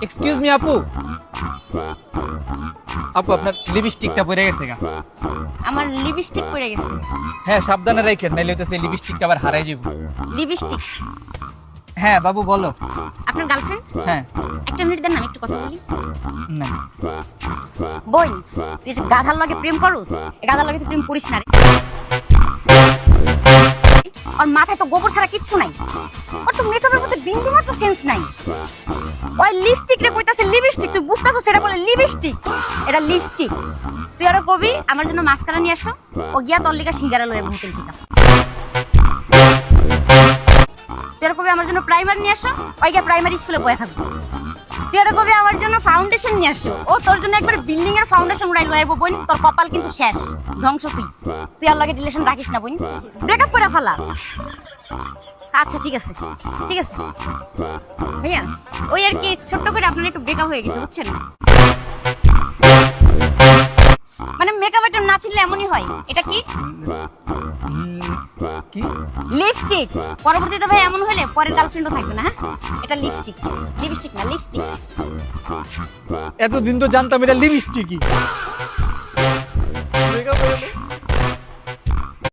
Excuse me আপু, আপু আপনার লিপস্টিকটা পড়ে গেছে গা। আমার লিপস্টিক পড়ে গেছে। হ্যাঁ সাবধানে রাখেন, নাইলে হইতেছে লিপস্টিকটা আবার হারাই যাবে। লিপস্টিক? হ্যাঁ বাবু বলো। আপনার গার্লফ্রেন্ড? হ্যাঁ। একটা মিনিট দেন, আমি একটু কথা বলি। না বোন, তুই যে গাধার লগে প্রেম করুস, এই গাধার লগে তুই প্রেম করিস না রে। ওর মাথায় তো গোবর ছাড়া কিচ্ছু নাই, ওর তো মেকআপের মধ্যে বিন্দু মাত্র সেন্স নাই। ওই লিপস্টিক রে কইতাছে লিপস্টিক, তুই বুঝতাছস সেটা বলে লিপস্টিক, এটা লিপস্টিক। তুই আরো কবি আমার জন্য মাস্কারা নিয়ে আসো, ও গিয়া তোর লিগা সিঙ্গারা লয়ে ভুতেল ঠিক আছে। তুই আরো কবি আমার জন্য প্রাইমার নিয়ে আসো, ওই গিয়া প্রাইমারি স্কুলে বয়ে থাকবো। তুই আরো কবি আমার জন্য ফাউন্ডেশন নিয়ে আসো, ও তোর জন্য একবার বিল্ডিং এর ফাউন্ডেশন উড়াই লয়ে আইবো। বোন তোর কপাল কিন্তু শেষ, ধ্বংস তুই। তুই আর লগে রিলেশন রাখিস না বোন, ব্রেকআপ করে ফেলা। আচ্ছা ঠিক আছে, ঠিক আছে ভাইয়া, ওই আর কি ছোট্ট করে আপনার একটু ব্রেকআপ হয়ে গেছে বুঝছেন। মানে মেকআপ আইটেম না ছিললে এমনই হয়। এটা কি? কি লিপস্টিক। পরবর্তীতে ভাই এমন হলে পরের গার্লফ্রেন্ডও থাকবে না। হ্যাঁ এটা লিপস্টিক, লিপস্টিক না লিপস্টিক। এতদিন তো জানতাম এটা লিপস্টিকই।